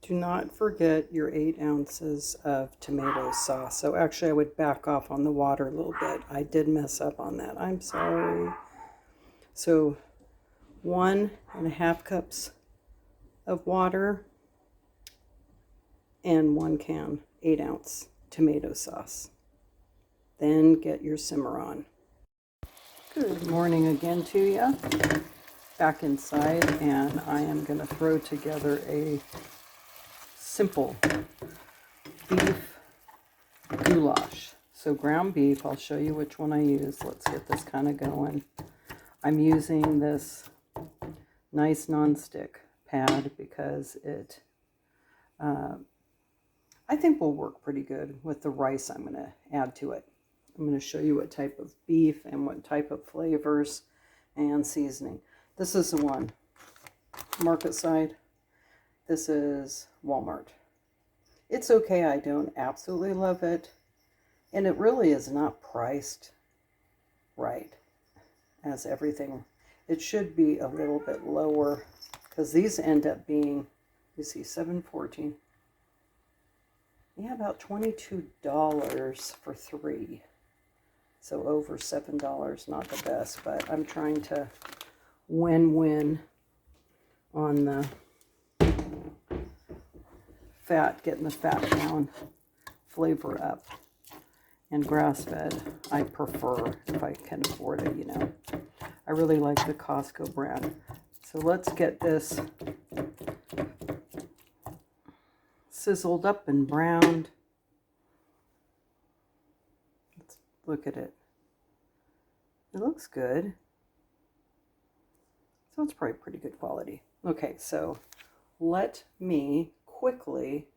Do not forget your 8 ounces of tomato sauce. So actually I would back off on the water a little bit. I did mess up on that. I'm sorry. So 1.5 cups of water and 1 can, 8 ounce tomato sauce. Then get your simmer on. Good morning again to you. Back inside, and I am going to throw together a simple beef goulash. So ground beef, I'll show you which one I use. Let's get this kind of going. I'm using this nice non-stick pad because it I think will work pretty good with the rice I'm going to add to it. I'm going to show you what type of beef and what type of flavors and seasoning. This is the one, Market Side. This is Walmart. It's okay, I don't absolutely love it. And it really is not priced right as everything. It should be a little bit lower because these end up being, you see, $7.14. Yeah, about $22 for 3. So over $7, not the best, but I'm trying to win-win on the fat, getting the fat down, flavor up. And grass-fed, I prefer if I can afford it, you know. I really like the Costco brand. So let's get this sizzled up and browned. Let's look at it. It looks good. So it's probably pretty good quality. Okay, so let me quickly...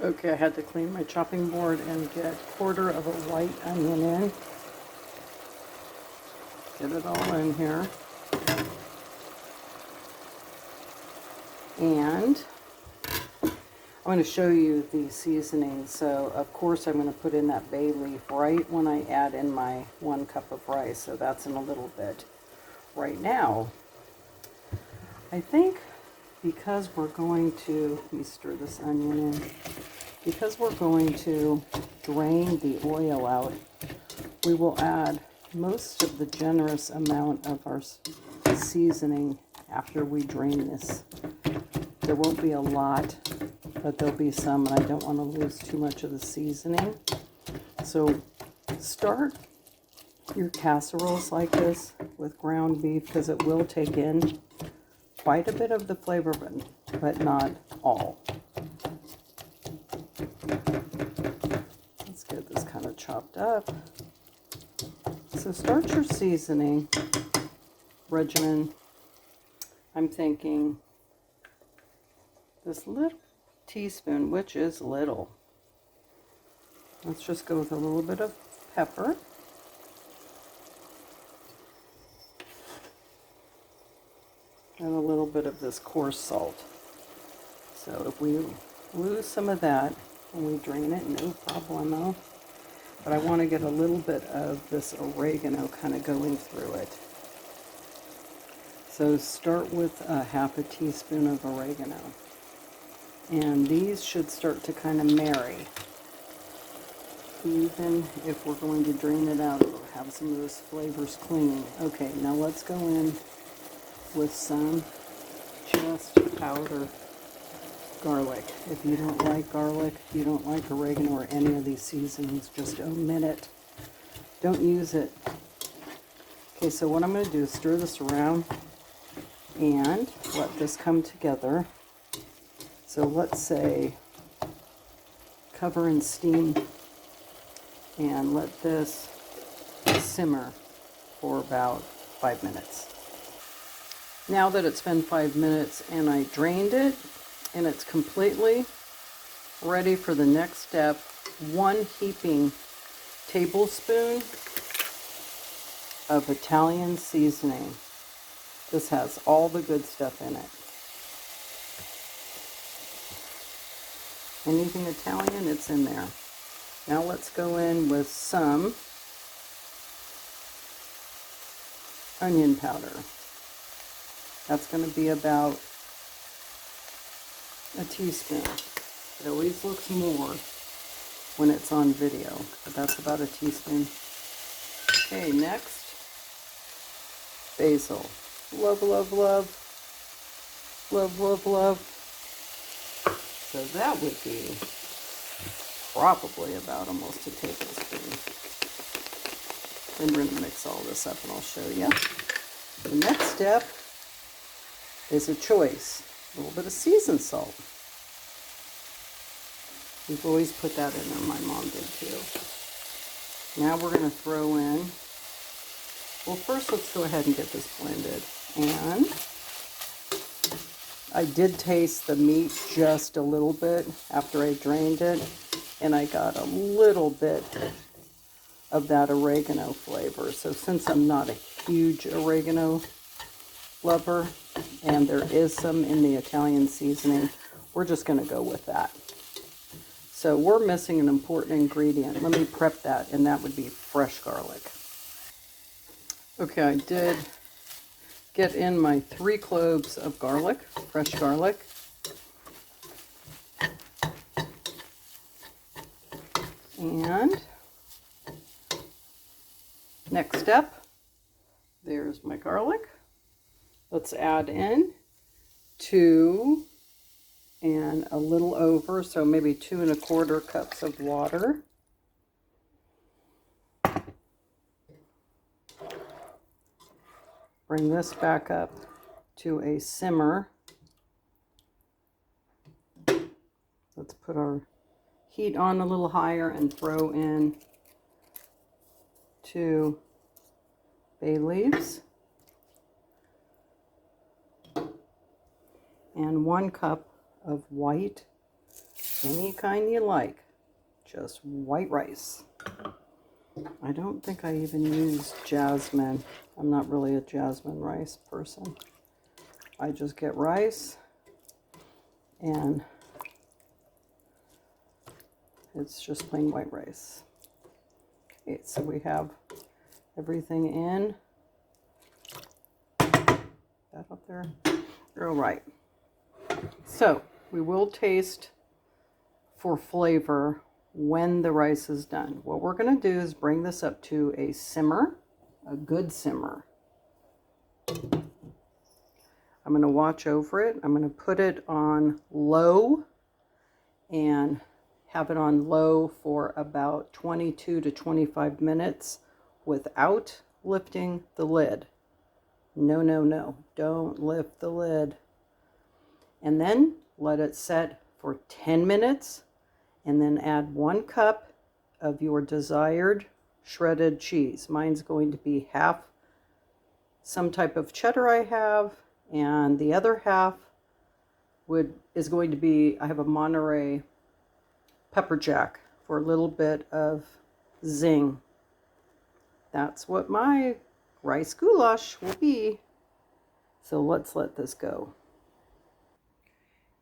Okay, I had to clean my chopping board and get 1/4 of a white onion in. Get it all in here. And I'm going to show you the seasoning. So, of course, I'm going to put in that bay leaf right when I add in my 1 cup of rice. So that's in a little bit. Right now, I think because we're going to, let me stir this onion in. Because we're going to drain the oil out, we will add most of the generous amount of our seasoning after we drain this. There won't be a lot, but there'll be some, and I don't want to lose too much of the seasoning. So start your casseroles like this with ground beef because it will take in quite a bit of the flavor, but not all. Let's get this kind of chopped up. So start your seasoning regimen. I'm thinking this little teaspoon, which is little. Let's just go with a little bit of pepper. And a little bit of this coarse salt. So if we lose some of that when we drain it, no problemo. But I want to get a little bit of this oregano kind of going through it. So start with a 1/2 teaspoon of oregano. And these should start to kind of marry. Even if we're going to drain it out, it'll have some of those flavors clinging. Okay, now let's go in with some just powder garlic. If you don't like garlic, if you don't like oregano or any of these seasonings, just omit it. Don't use it. Okay, so what I'm going to do is stir this around and let this come together. So let's say cover and steam and let this simmer for about 5 minutes. Now that it's been 5 minutes and I drained it and it's completely ready for the next step, 1 heaping tablespoon of Italian seasoning. This has all the good stuff in it. Anything Italian, it's in there. Now let's go in with some onion powder. That's going to be about a teaspoon. It always looks more when it's on video, but that's about a teaspoon. Okay, next, basil. Love, love, love. Love, love, love. So that would be probably about almost a tablespoon. Then we're going to mix all this up and I'll show you. The next step is a choice. A little bit of seasoned salt. We've always put that in there. My mom did too. Now we're going to throw in, well, first let's go ahead and get this blended. And I did taste the meat just a little bit after I drained it, and I got a little bit of that oregano flavor. So since I'm not a huge oregano lover, and there is some in the Italian seasoning, we're just going to go with that. So we're missing an important ingredient. Let me prep that, and that would be fresh garlic. Okay, I did get in my 3 cloves of garlic, fresh garlic. And next step, there's my garlic. Let's add in 2 and a little over, so maybe 2 1/4 cups of water. Bring this back up to a simmer. Let's put our heat on a little higher and throw in 2 bay leaves and 1 cup of white, any kind you like, just white rice. I don't think I even used jasmine. I'm not really a jasmine rice person. I just get rice and it's just plain white rice. Okay, so we have everything in. That up there. All right. So we will taste for flavor when the rice is done. What we're going to do is bring this up to a simmer, a good simmer. I'm going to watch over it. I'm going to put it on low and have it on low for about 22 to 25 minutes without lifting the lid. No, no, no. Don't lift the lid. And then let it set for 10 minutes and then add 1 cup of your desired shredded cheese. Mine's going to be half some type of cheddar I have, and the other half is going to be, I have a Monterey pepper jack for a little bit of zing. That's what my rice goulash will be. So let's let this go.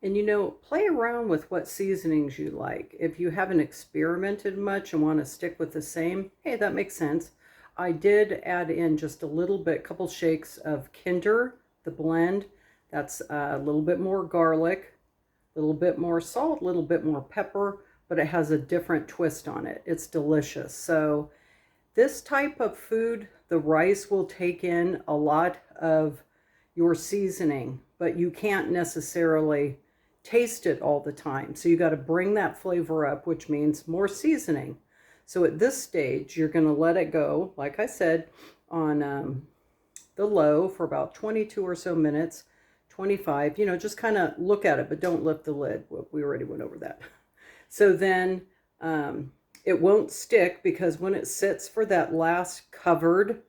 And you know, play around with what seasonings you like. If you haven't experimented much and want to stick with the same, hey, that makes sense. I did add in just a little bit, couple shakes of Kinder, the blend. That's a little bit more garlic, a little bit more salt, a little bit more pepper, but it has a different twist on it. It's delicious. So this type of food, the rice will take in a lot of your seasoning, but you can't necessarily taste it all the time. So you got to bring that flavor up, which means more seasoning. So at this stage, you're going to let it go, like I said, on the low for about 22 or so minutes, 25, you know, just kind of look at it, but don't lift the lid. Well, we already went over that. So then it won't stick, because when it sits for that last covered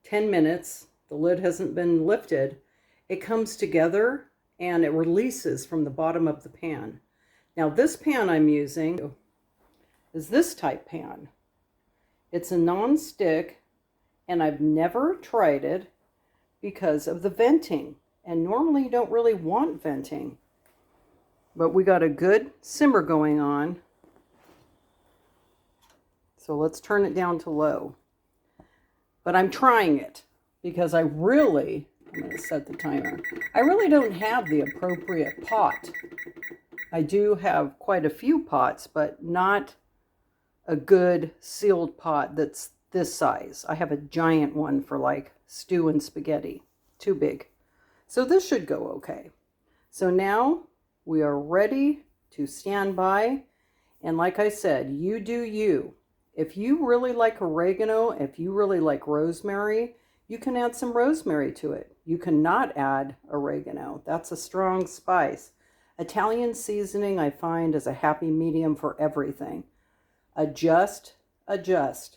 10 minutes, the lid hasn't been lifted, it comes together and it releases from the bottom of the pan. Now this pan I'm using is this type pan. It's a non-stick, and I've never tried it because of the venting. And normally you don't really want venting. But we got a good simmer going on. So let's turn it down to low. But I'm trying it because I really I'm going to set the timer. I really don't have the appropriate pot. I do have quite a few pots, but not a good sealed pot that's this size. I have a giant one for like stew and spaghetti. Too big. So this should go okay. So now we are ready to stand by. And like I said, you do you. If you really like oregano, if you really like rosemary, you can add some rosemary to it. You cannot add oregano. That's a strong spice. Italian seasoning, I find, is a happy medium for everything. Adjust, adjust.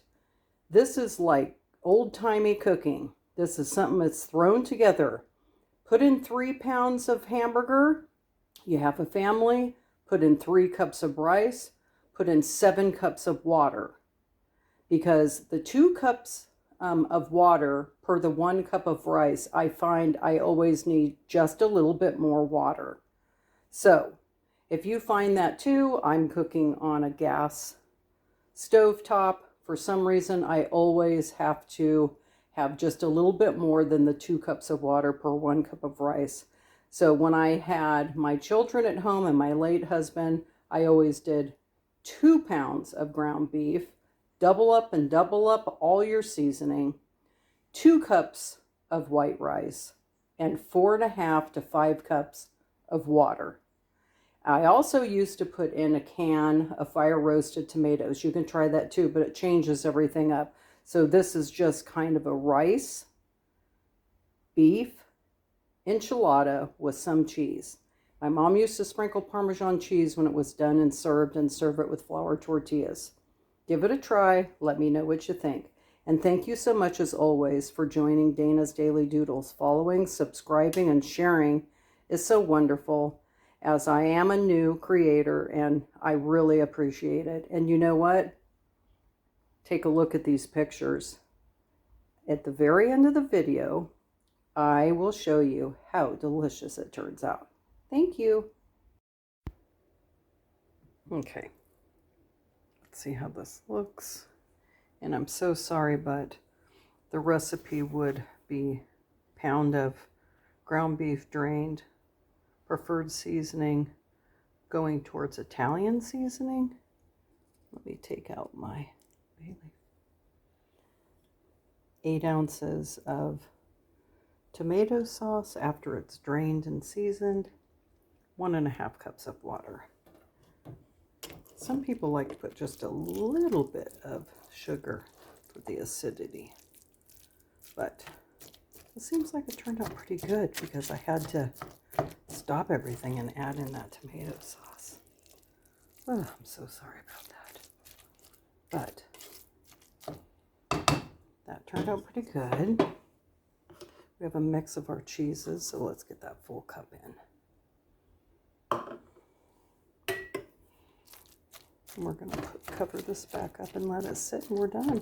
This is like old-timey cooking. This is something that's thrown together. Put in 3 pounds of hamburger. You have a family. Put in 3 cups of rice. Put in 7 cups of water. Because the 2 cups of water per the 1 cup of rice, I find I always need just a little bit more water. So, if you find that too, I'm cooking on a gas stovetop. For some reason, I always have to have just a little bit more than the 2 cups of water per 1 cup of rice. So when I had my children at home and my late husband, I always did 2 pounds of ground beef, double up and double up all your seasoning, 2 cups of white rice, and 4.5 to 5 cups of water. I also used to put in a can of fire roasted tomatoes. You can try that too, but it changes everything up. So this is just kind of a rice, beef, enchilada with some cheese. My mom used to sprinkle Parmesan cheese when it was done and served, and serve it with flour tortillas. Give it a try. Let me know what you think. And thank you so much, as always, for joining Dana's Daily Doodles. Following, subscribing, and sharing is so wonderful, as I am a new creator, and I really appreciate it. And you know what? Take a look at these pictures. At the very end of the video, I will show you how delicious it turns out. Thank you. Okay. Let's see how this looks. And I'm so sorry, but the recipe would be pound of ground beef drained, preferred seasoning going towards Italian seasoning. Let me take out my bay leaf. 8 ounces of tomato sauce after it's drained and seasoned. 1.5 cups of water. Some people like to put just a little bit of sugar for the acidity, but it seems like it turned out pretty good because I had to stop everything and add in that tomato sauce. Oh, I'm so sorry about that. But that turned out pretty good. We have a mix of our cheeses, so let's get that full cup in. And we're going to cover this back up and let it sit, and we're done.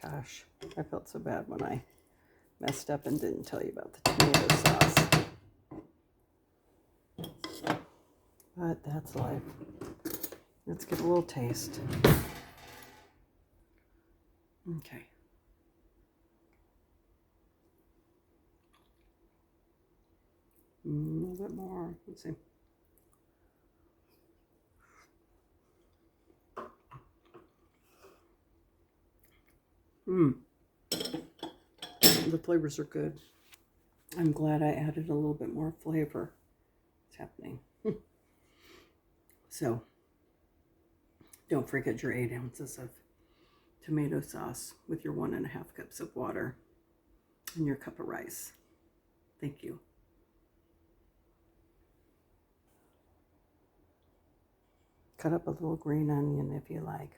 Gosh, I felt so bad when I messed up and didn't tell you about the tomato sauce. But that's life. Let's get a little taste. Okay. A little bit more. Let's see. The flavors are good. I'm glad I added a little bit more flavor. What's happening? So, don't forget your 8 ounces of tomato sauce with your 1.5 cups of water and your cup of rice. Thank you. Cut up a little green onion if you like.